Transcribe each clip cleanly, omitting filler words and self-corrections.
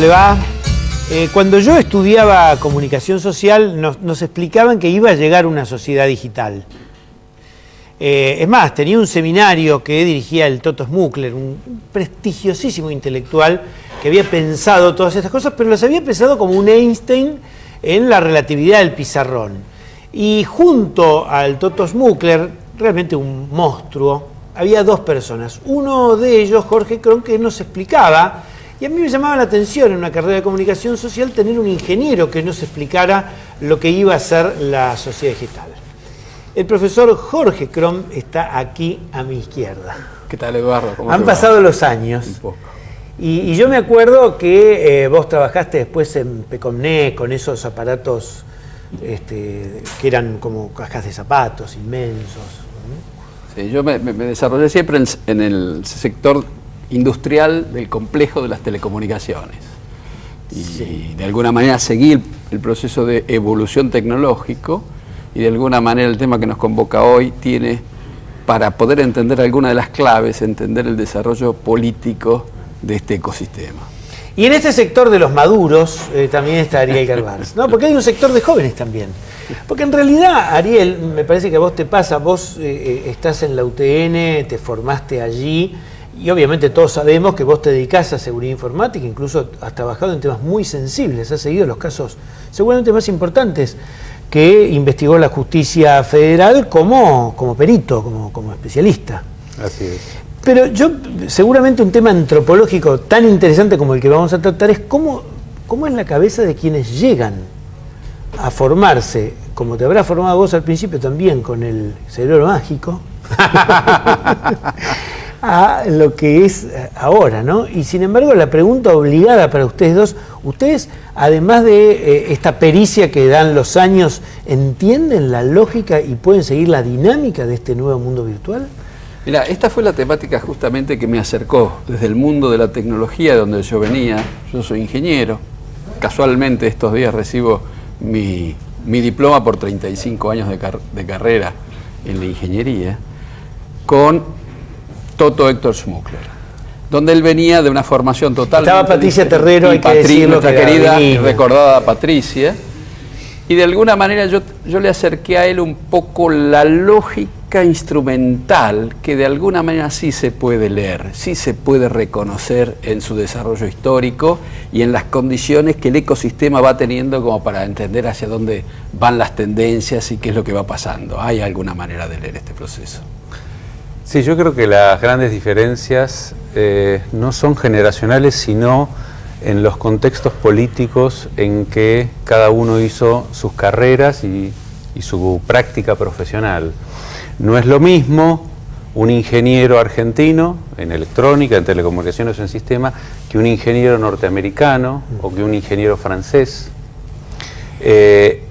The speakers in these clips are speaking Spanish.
le va? Cuando yo estudiaba comunicación social, nos explicaban que iba a llegar una sociedad digital. Es más, tenía un seminario que dirigía el Toto Smukler, un prestigiosísimo intelectual que había pensado todas estas cosas, pero las había pensado como un Einstein en la relatividad del pizarrón. Y junto al Toto Smukler, realmente un monstruo, había dos personas. Uno de ellos, Jorge Cron, que nos explicaba, y a mí me llamaba la atención en una carrera de comunicación social tener un ingeniero que nos explicara lo que iba a ser la sociedad digital. El profesor Jorge Cron está aquí a mi izquierda. ¿Qué tal, Eduardo? ¿Cómo Han pasado los años. Un poco. Y yo me acuerdo que vos trabajaste después en Pecomnet con esos aparatos que eran como cajas de zapatos inmensos. Sí, yo me desarrollé siempre en el sector industrial del complejo de las telecomunicaciones. Y sí, de alguna manera seguí el proceso de evolución tecnológico, y de alguna manera el tema que nos convoca hoy tiene, para poder entender alguna de las claves, entender el desarrollo político de este ecosistema. Y en este sector de los maduros también está Ariel Garbanz, ¿no? Porque hay un sector de jóvenes también. Porque en realidad, Ariel, me parece que a vos te pasa, vos estás en la UTN, te formaste allí, y obviamente todos sabemos que vos te dedicás a seguridad informática, incluso has trabajado en temas muy sensibles, has seguido los casos seguramente más importantes que investigó la justicia federal como perito, como especialista. Así es. Pero seguramente un tema antropológico tan interesante como el que vamos a tratar es cómo es la cabeza de quienes llegan a formarse, como te habrá formado vos al principio también con el cerebro mágico, a lo que es ahora, ¿no? Y sin embargo, la pregunta obligada para ustedes dos, ustedes, además de esta pericia que dan los años, ¿entienden la lógica y pueden seguir la dinámica de este nuevo mundo virtual? Mira, esta fue la temática justamente que me acercó desde el mundo de la tecnología, de donde yo venía. Yo soy ingeniero. Casualmente estos días recibo mi diploma por 35 años de carrera en la ingeniería, con Toto Héctor Smukler, donde él venía de una formación total. Estaba Patricia Terrero, hay que decirlo, nuestra querida y recordada Patricia, y de alguna manera yo le acerqué a él un poco la lógica instrumental que de alguna manera sí se puede leer, sí se puede reconocer en su desarrollo histórico y en las condiciones que el ecosistema va teniendo como para entender hacia dónde van las tendencias y qué es lo que va pasando. ¿Hay alguna manera de leer este proceso? Sí, yo creo que las grandes diferencias no son generacionales, sino en los contextos políticos en que cada uno hizo sus carreras y su práctica profesional. No es lo mismo un ingeniero argentino en electrónica, en telecomunicaciones o en sistema, que un ingeniero norteamericano o que un ingeniero francés.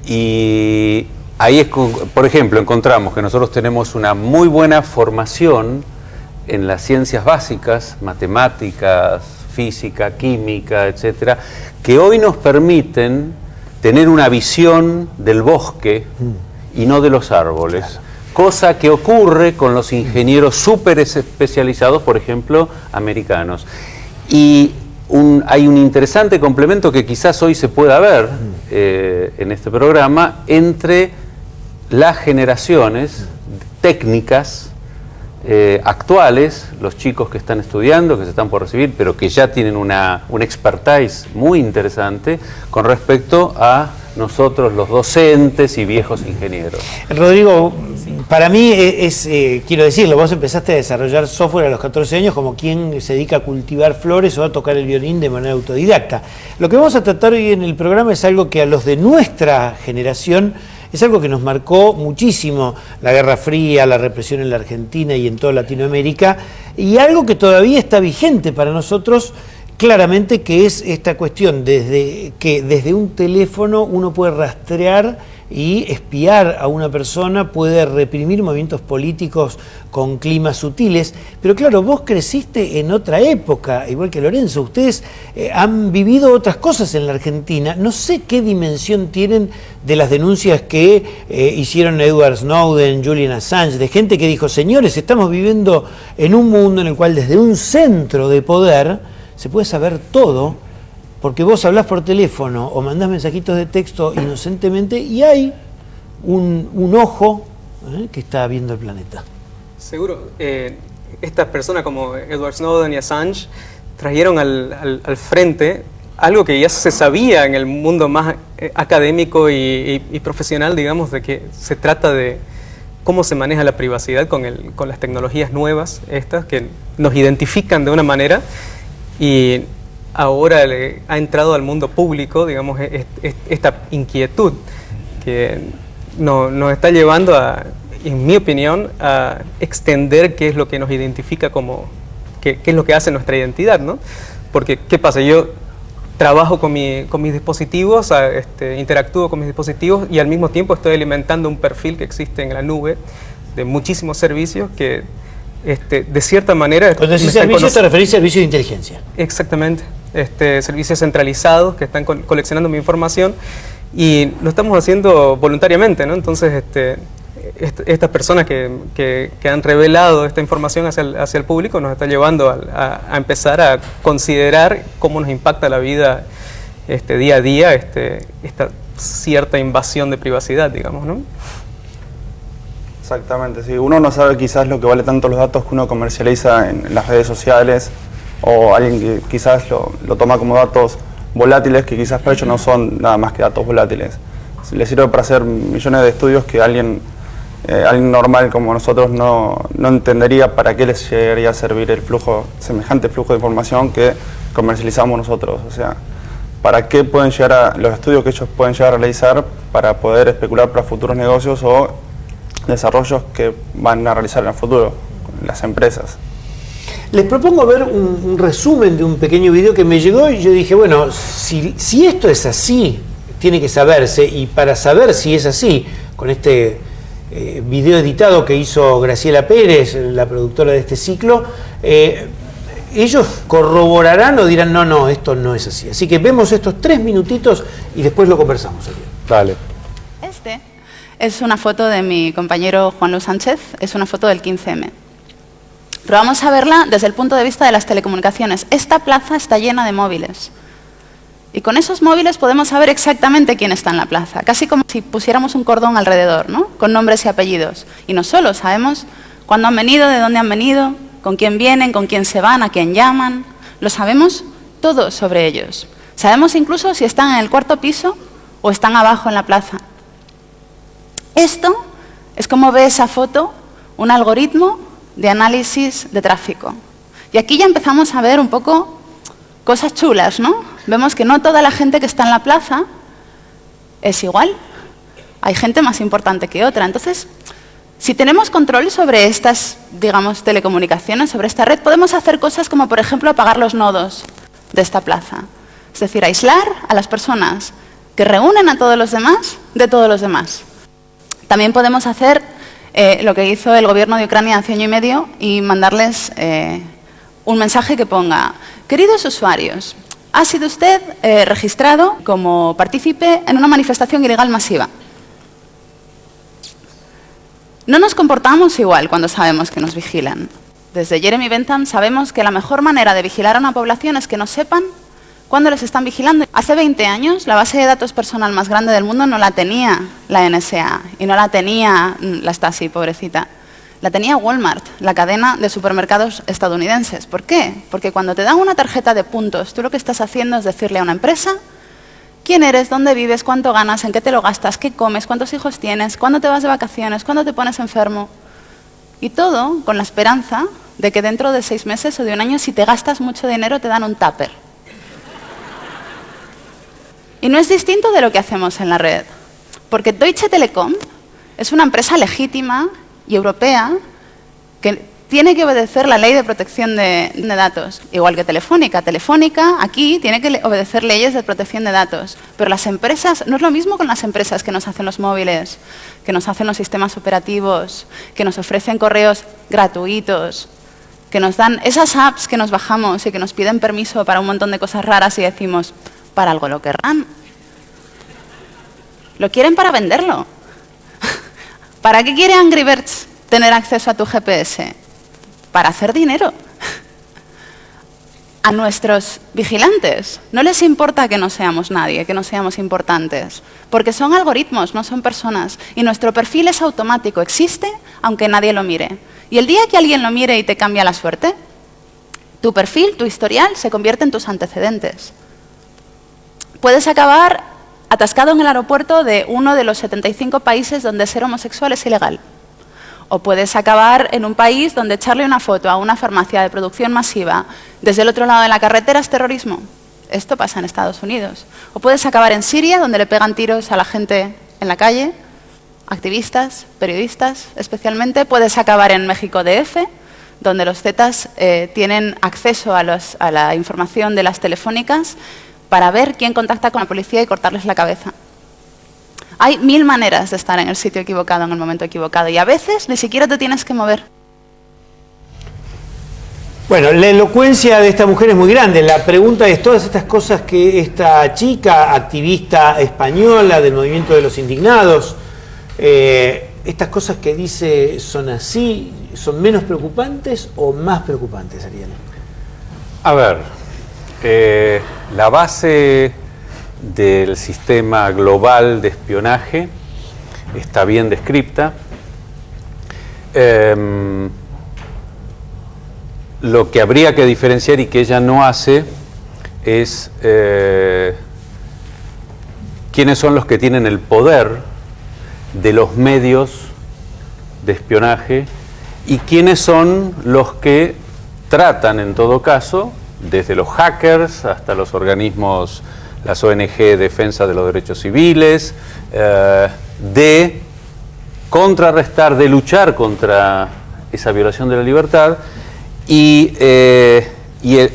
Y ahí es, por ejemplo, encontramos que nosotros tenemos una muy buena formación en las ciencias básicas, matemáticas, física, química, etcétera, que hoy nos permiten tener una visión del bosque y no de los árboles. Claro. Cosa que ocurre con los ingenieros súper especializados, por ejemplo, americanos. Y hay un interesante complemento que quizás hoy se pueda ver en este programa entre las generaciones técnicas actuales, los chicos que están estudiando, que se están por recibir, pero que ya tienen un expertise muy interesante con respecto a nosotros, los docentes y viejos ingenieros. Rodrigo, para mí quiero decirlo, vos empezaste a desarrollar software a los 14 años como quien se dedica a cultivar flores o a tocar el violín de manera autodidacta. Lo que vamos a tratar hoy en el programa es algo que a los de nuestra generación es algo que nos marcó muchísimo, la Guerra Fría, la represión en la Argentina y en toda Latinoamérica, y algo que todavía está vigente para nosotros, claramente, que es esta cuestión que desde un teléfono uno puede rastrear y espiar a una persona, puede reprimir movimientos políticos con climas sutiles. Pero claro, vos creciste en otra época, igual que Lorenzo. Ustedes han vivido otras cosas en la Argentina. No sé qué dimensión tienen de las denuncias que hicieron Edward Snowden, Julian Assange, de gente que dijo, señores, estamos viviendo en un mundo en el cual desde un centro de poder se puede saber todo porque vos hablás por teléfono o mandás mensajitos de texto inocentemente y hay un ojo que está viendo el planeta. Seguro. Estas personas como Edward Snowden y Assange trajeron al frente algo que ya se sabía en el mundo más académico y profesional, digamos, de que se trata de cómo se maneja la privacidad con las tecnologías nuevas, estas que nos identifican de una manera, y ahora ha entrado al mundo público, digamos, esta inquietud que nos está llevando a, en mi opinión, a extender qué es lo que nos identifica como, qué es lo que hace nuestra identidad, ¿no? Porque, ¿qué pasa? Yo trabajo con mis dispositivos, interactúo con mis dispositivos y al mismo tiempo estoy alimentando un perfil que existe en la nube de muchísimos servicios que, de cierta manera... Cuando decís servicios, te referís a servicios de inteligencia. Exactamente. Servicios centralizados que están coleccionando mi información y lo estamos haciendo voluntariamente, ¿no? Entonces, estas personas que han revelado esta información hacia el público nos está llevando a empezar a considerar cómo nos impacta la vida día a día, esta cierta invasión de privacidad, digamos, ¿no? Exactamente, sí. Uno no sabe quizás lo que vale tanto los datos que uno comercializa en las redes sociales, o alguien que quizás lo toma como datos volátiles que quizás para ellos no son nada más que datos volátiles. Les sirve para hacer millones de estudios que alguien normal como nosotros no entendería para qué les llegaría a servir el semejante flujo de información que comercializamos nosotros. O sea, para qué pueden llegar los estudios que ellos pueden llegar a realizar para poder especular para futuros negocios o desarrollos que van a realizar en el futuro las empresas. Les propongo ver un resumen de un pequeño video que me llegó y yo dije, bueno, si esto es así, tiene que saberse, y para saber si es así, con este video editado que hizo Graciela Pérez, la productora de este ciclo, ellos corroborarán o dirán, no, esto no es así. Así que vemos estos 3 minutitos y después lo conversamos aquí. Dale. Este es una foto de mi compañero Juan Luis Sánchez, es una foto del 15M. Pero vamos a verla desde el punto de vista de las telecomunicaciones. Esta plaza está llena de móviles. Y con esos móviles podemos saber exactamente quién está en la plaza. Casi como si pusiéramos un cordón alrededor, ¿no? Con nombres y apellidos. Y no solo, sabemos cuándo han venido, de dónde han venido, con quién vienen, con quién se van, a quién llaman. Lo sabemos todo sobre ellos. Sabemos incluso si están en el 4º piso o están abajo en la plaza. Esto es como ve esa foto un algoritmo de análisis de tráfico. Y aquí ya empezamos a ver un poco cosas chulas, ¿no? Vemos que no toda la gente que está en la plaza es igual. Hay gente más importante que otra. Entonces, si tenemos control sobre estas, digamos, telecomunicaciones, sobre esta red, podemos hacer cosas como, por ejemplo, apagar los nodos de esta plaza. Es decir, aislar a las personas que reúnen a todos los demás de todos los demás. También podemos hacer lo que hizo el gobierno de Ucrania hace año y medio y mandarles un mensaje que ponga: queridos usuarios, ha sido usted registrado como partícipe en una manifestación ilegal masiva. No nos comportamos igual cuando sabemos que nos vigilan. Desde Jeremy Bentham sabemos que la mejor manera de vigilar a una población es que no sepan cuándo les están vigilando. Hace 20 años la base de datos personal más grande del mundo no la tenía la NSA y no la tenía la Stasi, pobrecita. La tenía Walmart, la cadena de supermercados estadounidenses. ¿Por qué? Porque cuando te dan una tarjeta de puntos, tú lo que estás haciendo es decirle a una empresa quién eres, dónde vives, cuánto ganas, en qué te lo gastas, qué comes, cuántos hijos tienes, cuándo te vas de vacaciones, cuándo te pones enfermo. Y todo con la esperanza de que dentro de 6 meses o de un año, si te gastas mucho dinero, te dan un tupper. Y no es distinto de lo que hacemos en la red. Porque Deutsche Telekom es una empresa legítima y europea que tiene que obedecer la ley de protección de datos, igual que Telefónica. Telefónica aquí tiene que obedecer leyes de protección de datos, pero las empresas, no es lo mismo con las empresas que nos hacen los móviles, que nos hacen los sistemas operativos, que nos ofrecen correos gratuitos, que nos dan esas apps que nos bajamos y que nos piden permiso para un montón de cosas raras y decimos, para algo lo querrán. Lo quieren para venderlo. ¿Para qué quiere Angry Birds tener acceso a tu GPS? Para hacer dinero. A nuestros vigilantes no les importa que no seamos nadie, que no seamos importantes, porque son algoritmos, no son personas, y nuestro perfil es automático, existe aunque nadie lo mire. Y el día que alguien lo mire y te cambia la suerte, tu perfil, tu historial, se convierte en tus antecedentes. Puedes acabar atascado en el aeropuerto de uno de los 75 países donde ser homosexual es ilegal. O puedes acabar en un país donde echarle una foto a una farmacia de producción masiva desde el otro lado de la carretera es terrorismo. Esto pasa en Estados Unidos. O puedes acabar en Siria, donde le pegan tiros a la gente en la calle, activistas, periodistas especialmente. Puedes acabar en México DF, donde los Zetas tienen acceso a la información de las telefónicas para ver quién contacta con la policía y cortarles la cabeza. Hay 1000 maneras de estar en el sitio equivocado, en el momento equivocado, y a veces ni siquiera te tienes que mover. Bueno, la elocuencia de esta mujer es muy grande. La pregunta es, todas estas cosas que esta chica, activista española del movimiento de los indignados, estas cosas que dice son así, ¿son menos preocupantes o más preocupantes, Ariel? A ver, la base del sistema global de espionaje está bien descrita. Lo que habría que diferenciar y que ella no hace es quiénes son los que tienen el poder de los medios de espionaje y quiénes son los que tratan, en todo caso, desde los hackers hasta los organismos, las ONG de defensa de los derechos civiles, de contrarrestar, de luchar contra esa violación de la libertad y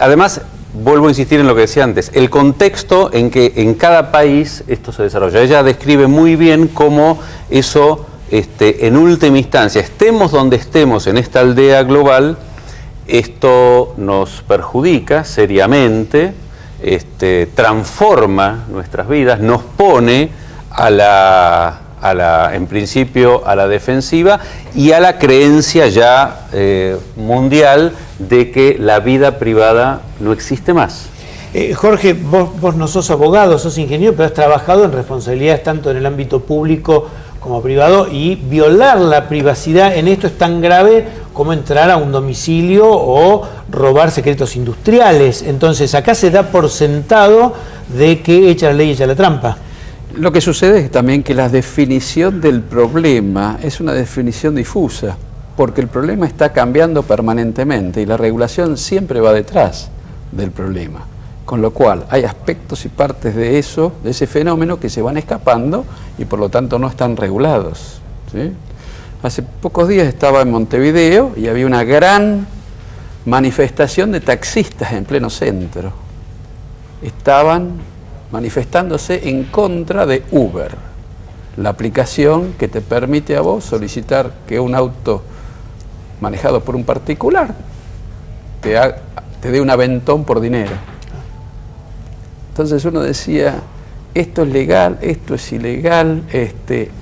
además, vuelvo a insistir en lo que decía antes, el contexto en que en cada país esto se desarrolla. Ella describe muy bien cómo eso, en última instancia, estemos donde estemos en esta aldea global, esto nos perjudica seriamente, transforma nuestras vidas, nos pone en principio a la defensiva y a la creencia ya mundial de que la vida privada no existe más. Jorge, vos no sos abogado, sos ingeniero, pero has trabajado en responsabilidades tanto en el ámbito público como privado, y violar la privacidad en esto es tan grave como entrar a un domicilio o robar secretos industriales. Entonces acá se da por sentado de que echa la ley, echa la trampa. Lo que sucede es también que la definición del problema es una definición difusa, porque el problema está cambiando permanentemente y la regulación siempre va detrás del problema. Con lo cual hay aspectos y partes de eso, de ese fenómeno, que se van escapando y por lo tanto no están regulados, ¿sí? Hace pocos días estaba en Montevideo y había una gran manifestación de taxistas en pleno centro. Estaban manifestándose en contra de Uber, la aplicación que te permite a vos solicitar que un auto manejado por un particular te dé un aventón por dinero. Entonces uno decía, esto es legal, esto es ilegal,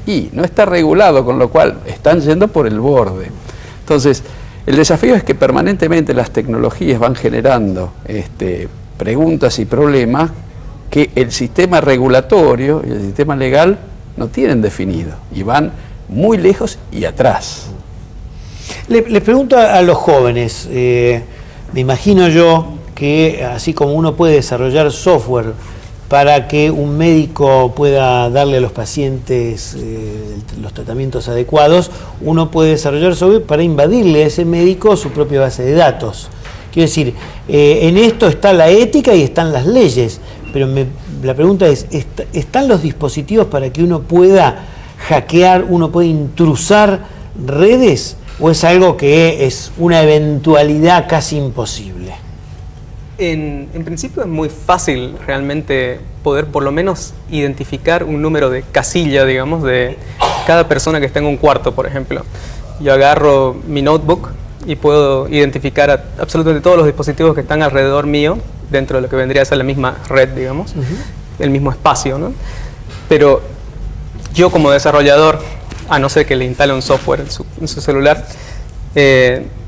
y no está regulado, con lo cual están yendo por el borde. Entonces, el desafío es que permanentemente las tecnologías van generando preguntas y problemas que el sistema regulatorio y el sistema legal no tienen definido, y van muy lejos y atrás. Le pregunto a los jóvenes, me imagino yo que así como uno puede desarrollar software para que un médico pueda darle a los pacientes los tratamientos adecuados, uno puede desarrollar software para invadirle a ese médico su propia base de datos. Quiero decir, en esto está la ética y están las leyes, pero la pregunta es, ¿están los dispositivos para que uno pueda hackear, uno pueda intrusar redes, o es algo que es una eventualidad casi imposible? En principio es muy fácil realmente poder por lo menos identificar un número de casilla, digamos, de cada persona que está en un cuarto, por ejemplo. Yo agarro mi notebook y puedo identificar absolutamente todos los dispositivos que están alrededor mío, dentro de lo que vendría a ser la misma red, digamos, el mismo espacio, ¿no? Pero yo como desarrollador, a no ser que le instale un software en su celular,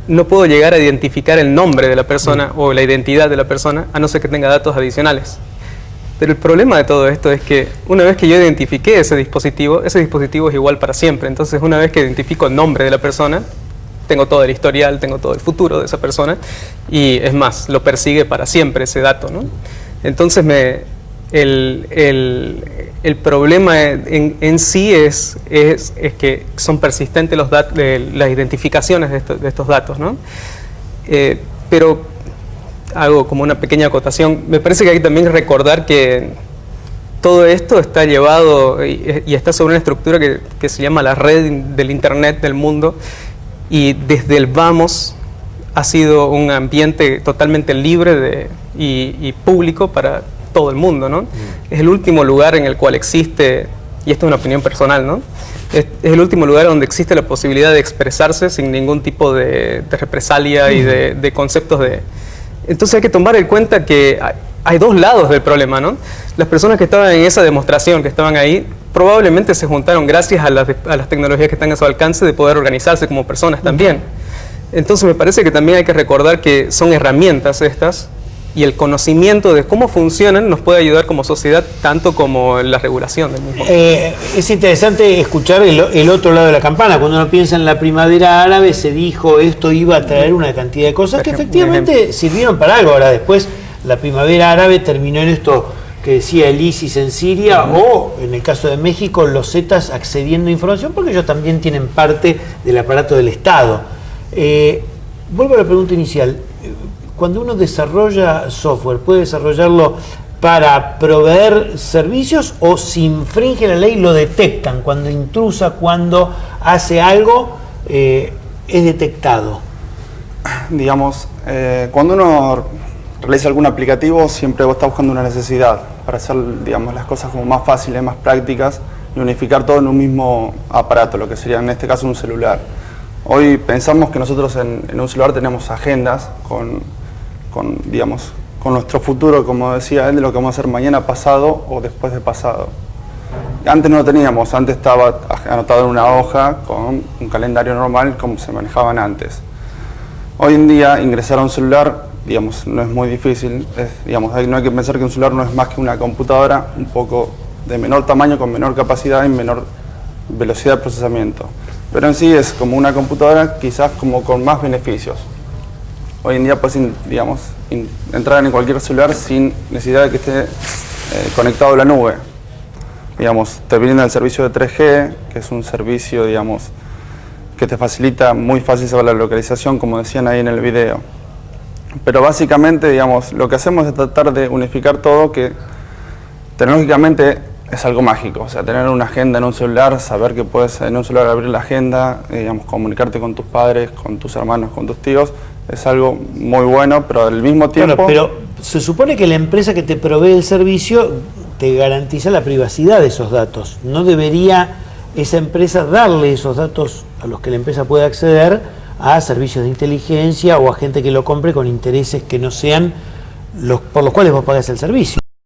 no puedo llegar a identificar el nombre de la persona o la identidad de la persona, a no ser que tenga datos adicionales. Pero el problema de todo esto es que una vez que yo identifiqué ese dispositivo es igual para siempre. Entonces, una vez que identifico el nombre de la persona, tengo todo el historial, tengo todo el futuro de esa persona, y es más, lo persigue para siempre ese dato, ¿no? Entonces, el problema en sí es que son persistentes las identificaciones de estos datos, ¿no? Pero hago como una pequeña acotación. Me parece que hay también que recordar que todo esto está llevado y está sobre una estructura que se llama la red del Internet del mundo, y desde el vamos ha sido un ambiente totalmente libre y público para todo el mundo, ¿no? Es el último lugar en el cual existe, y esto es una opinión personal, ¿no? Es el último lugar donde existe la posibilidad de expresarse sin ningún tipo de represalia y de conceptos de... Entonces hay que tomar en cuenta que hay dos lados del problema, ¿no? Las personas que estaban en esa demostración, que estaban ahí, probablemente se juntaron gracias a las tecnologías que están a su alcance de poder organizarse como personas también. Entonces me parece que también hay que recordar que son herramientas estas, y el conocimiento de cómo funcionan nos puede ayudar como sociedad, tanto como la regulación del mismo. Es interesante escuchar el otro lado de la campana. Cuando uno piensa en la primavera árabe, se dijo esto iba a traer una cantidad de cosas que efectivamente sirvieron para algo. Ahora después la primavera árabe terminó en esto que decía el ISIS en Siria, o en el caso de México, los Zetas accediendo a información, porque ellos también tienen parte del aparato del Estado. Vuelvo a la pregunta inicial. Cuando uno desarrolla software, ¿puede desarrollarlo para proveer servicios, o si infringe la ley lo detectan? Cuando intrusa, cuando hace algo, es detectado. Digamos, cuando uno realiza algún aplicativo, siempre está buscando una necesidad para hacer, digamos, las cosas como más fáciles, más prácticas, y unificar todo en un mismo aparato, lo que sería en este caso un celular. Hoy pensamos que nosotros en un celular tenemos agendas con nuestro futuro, como decía él, de lo que vamos a hacer mañana, pasado o después de pasado. Antes no lo teníamos, antes estaba anotado en una hoja con un calendario normal como se manejaban antes. Hoy en día ingresar a un celular, digamos, no es muy difícil, no hay que pensar que un celular no es más que una computadora un poco de menor tamaño, con menor capacidad y menor velocidad de procesamiento. Pero en sí es como una computadora, quizás como con más beneficios. Hoy en día puedes, entrar en cualquier celular sin necesidad de que esté conectado a la nube. Digamos, te brinda el servicio de 3G, que es un servicio, digamos, que te facilita muy fácil saber la localización, como decían ahí en el video. Pero básicamente, digamos, lo que hacemos es tratar de unificar todo, que tecnológicamente es algo mágico. O sea, tener una agenda en un celular, saber que puedes en un celular abrir la agenda, digamos, comunicarte con tus padres, con tus hermanos, con tus tíos, es algo muy bueno, pero al mismo tiempo... Claro, pero se supone que la empresa que te provee el servicio te garantiza la privacidad de esos datos. ¿No debería esa empresa darle esos datos a los que la empresa puede acceder a servicios de inteligencia o a gente que lo compre con intereses que no sean los por los cuales vos pagás el servicio?